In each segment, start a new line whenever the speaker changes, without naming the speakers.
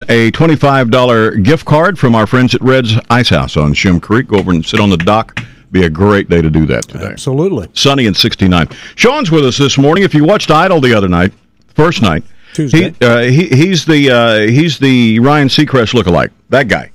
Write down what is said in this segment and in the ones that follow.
A $25 gift card from our friends at Red's Ice House on Shim Creek. Go over and sit on the dock. Be a great day to do that today.
Absolutely.
Sunny and 69. Shaun's with us this morning. If you watched Idol the other night, first night,
Tuesday,
he's the Ryan Seacrest lookalike. That guy,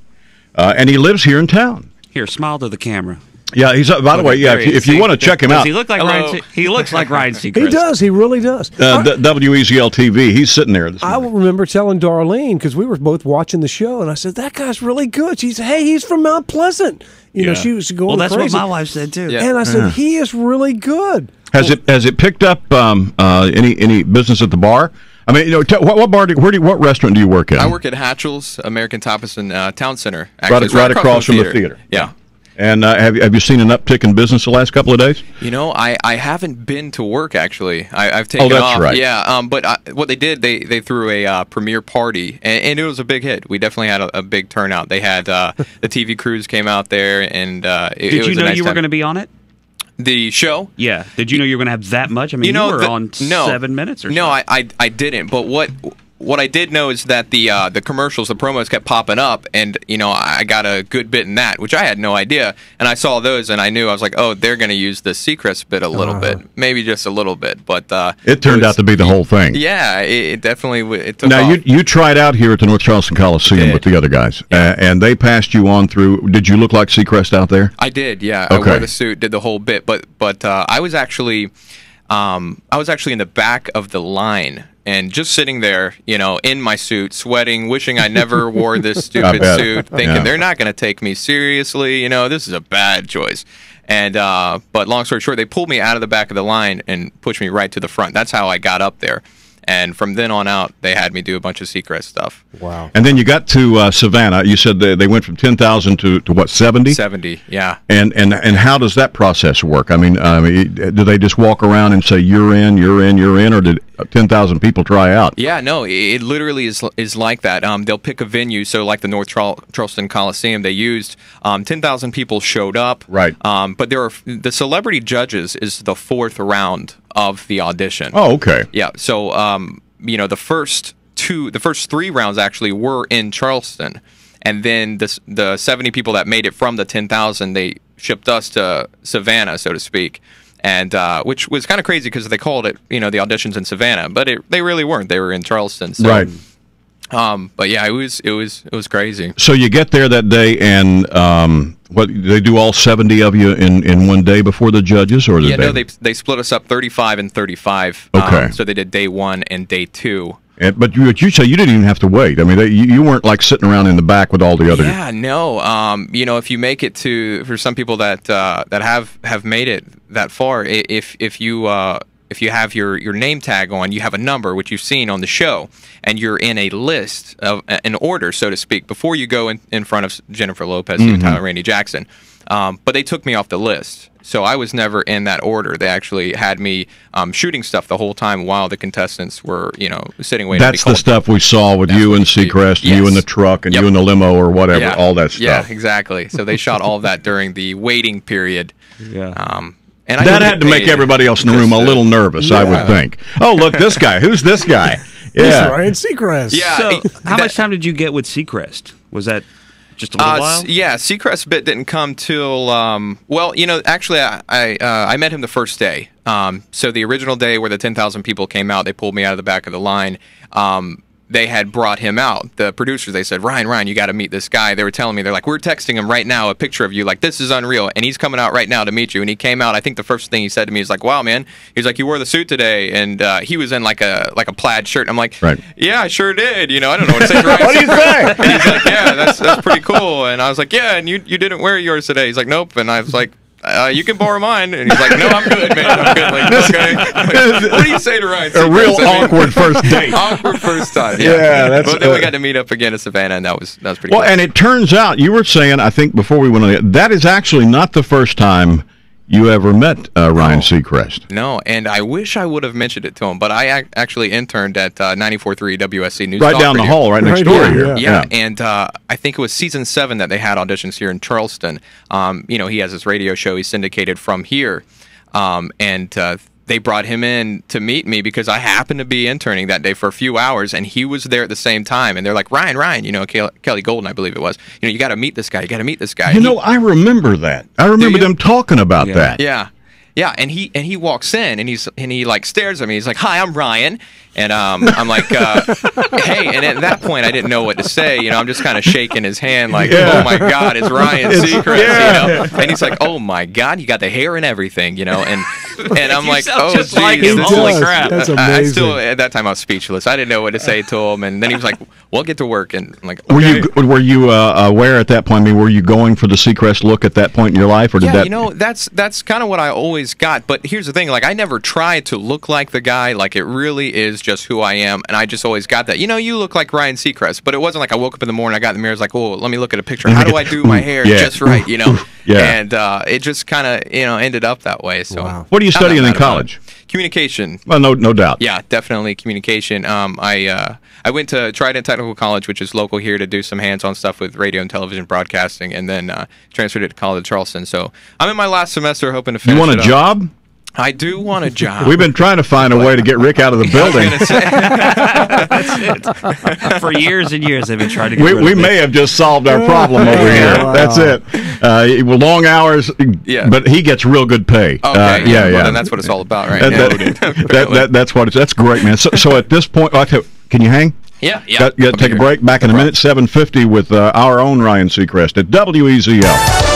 and he lives here in town.
Here, smile to the camera.
Yeah, he's by the way. Yeah, if you want to check him out,
he look like Ryan? He looks like Ryan Seacrest.
he does. He really does.
WEZL TV. He's sitting there.
I remember telling Darlene, because we were both watching the show, and I said, "That guy's really good." She said, "Hey, he's from Mount Pleasant." You know, she was going
Well, that's
crazy.
what my wife said too.
And I said, "He is really good."
Has it picked up any business at the bar? I mean, you know, what bar? What restaurant do you work at?
I work at Hatchell's American Tapas in Town Center. Actually,
right across from the theater.
Yeah.
And have you seen an uptick in business the last couple of days?
You know, I haven't been to work actually. I've taken
that's
off.
Right.
Yeah. But what they did, they threw a premiere party, and it was a big hit. We definitely had a big turnout. They had the TV crews came out there, and it was
you know
a nice
you were
time.
going to be on it?
The show?
Yeah. Did you know you were going to have that much? I mean, you were on 7 minutes or so.
No, I didn't. But what I did know is that the commercials, the promos kept popping up, and you know I got a good bit in that, which I had no idea. And I saw those, and I knew I was like, oh, they're going to use the Seacrest bit a little bit, maybe just a little bit. But
it turned out to be the whole thing.
Yeah, it definitely it took
Now
off.
you tried out here at the North Charleston Coliseum with the other guys, and they passed you on through. Did you look like Seacrest out there?
I did. Yeah,
Okay.
I wore the suit, did the whole bit, but I was actually in the back of the line. And just sitting there, you know, in my suit, sweating, wishing I never wore this stupid suit, thinking they're not going to take me seriously. You know, this is a bad choice. And but long story short, they pulled me out of the back of the line and pushed me right to the front. That's how I got up there. And from then on out, they had me do a bunch of Seacrest stuff.
Wow.
And then you got to Savannah. You said they went from 10,000 to what, 70?
70, yeah.
And how does that process work? I mean, do they just walk around and say, you're in, or did 10,000 people try out?
Yeah, no, it literally is like that. They'll pick a venue. So like the North Charleston Coliseum, they used 10,000 people showed up.
Right.
But the celebrity judges is the fourth round of the audition.
Oh, okay.
Yeah. So, you know, the first 3 rounds actually were in Charleston, and then the 70 people that made it from the 10,000, they shipped us to Savannah, so to speak, and which was kind of crazy because they called it, you know, the auditions in Savannah, but they really weren't. They were in Charleston. So,
right.
But yeah, it was crazy.
So you get there that day, and what they do all 70 of you in one day before the judges, or
they split us up 35 and 35.
Okay.
So they did day 1 and day 2.
But you say you didn't even have to wait. I mean, you weren't like sitting around in the back with all the other.
Yeah, no. You know, if you make it for some people that have made it that far, if you have your name tag on, you have a number, which you've seen on the show, and you're in a list of an order, so to speak, before you go in front of Jennifer Lopez, and Tyler, Randy Jackson. But they took me off the list, so I was never in that order. They actually had me shooting stuff the whole time while the contestants were, you know, sitting waiting.
That's the stuff we saw with you and Seacrest, you in the truck, and you in the limo or whatever, all that stuff.
Yeah, exactly. So they shot all of that during the waiting period.
Yeah.
And
that had to make everybody else in the room a little nervous, I would think. Oh, look, this guy. Who's this guy?
Yeah, Ryan Seacrest.
Yeah.
So, how much time did you get with Seacrest? Was that just a little while?
Yeah, Seacrest bit didn't come till well, you know, actually, I met him the first day. So the original day where the 10,000 people came out, they pulled me out of the back of the line. They had brought him out. The producers, they said, Ryan, you got to meet this guy. They were telling me, they're like, we're texting him right now, a picture of you. Like, this is unreal. And he's coming out right now to meet you. And he came out. I think the first thing he said to me is like, wow, man. He's like, you wore the suit today. And he was in like a plaid shirt. I'm like, yeah, I sure did. You know, I don't know what to say.
What do you think?
And he's like, yeah, that's pretty cool. And I was like, yeah, and you didn't wear yours today. He's like, nope. And I was like, you can borrow mine. And he's like, no, I'm good, man. I'm good. Like, okay. Like, what do you say to Ryan?
A real awkward first date.
Awkward first time.
Yeah,
but then we got to meet up again in Savannah, and that was pretty cool.
Well, and it turns out, you were saying, I think before we went on, that is actually not the first time you ever met Ryan Seacrest.
No, and I wish I would have mentioned it to him, but I actually interned at 94.3 WSC News.
Right down the hall, right next door here.
Yeah, and I think it was season 7 that they had auditions here in Charleston. You know, he has his radio show. He's syndicated from here, and they brought him in to meet me because I happened to be interning that day for a few hours, and he was there at the same time. And they're like, Ryan, you know, Kelly Golden, I believe it was. You know, you got to meet this guy. You got to meet this guy.
You know, I remember that. I remember them talking about that.
Yeah. Yeah, and he walks in and he like stares at me. He's like, "Hi, I'm Ryan," and I'm like, "Hey!" And at that point, I didn't know what to say. You know, I'm just kind of shaking his hand, like, "Oh my God, it's Ryan Seacrest," you know. And he's like, "Oh my God, you got the hair and everything," you know. And I'm like, "Oh,
just
geez,
like him.
holy
crap!"
That's
I
amazing.
still at that time I was speechless. I didn't know what to say to him. And then he was like, "Well, get to work." And I'm like, okay.
Were you aware at that point? I mean, were you going for the Seacrest look at that point in your life, or did that?
You know, that's kind of what I always got. But here's the thing: like, I never tried to look like the guy. Like, it really is just who I am, and I just always got that. You know, you look like Ryan Seacrest, but it wasn't like I woke up in the morning, I got in the mirror, I was like, oh, let me look at a picture. How do I do my hair just right? You know, and it just kind of ended up that way. So,
what are you studying in college?
Communication.
Well, no doubt.
Yeah, definitely communication. I went to Trident Technical College, which is local here, to do some hands-on stuff with radio and television broadcasting, and then transferred it to College of Charleston. So I'm in my last semester, hoping to finish.
You want a job?
I do want a job.
We've been trying to find a way to get Rick out of the building.
That's it. For years and years, they've been trying to get rid of
We
it.
may have just solved our problem over here.
Wow.
That's it. Long hours, but he gets real good pay.
Okay,
yeah.
Well, then that's what it's all about, right?
That's what it's. That's great, man. So at this point, can you hang?
Yeah.
Take a break. Back in a minute. 7:50 with our own Ryan Seacrest at WEZL.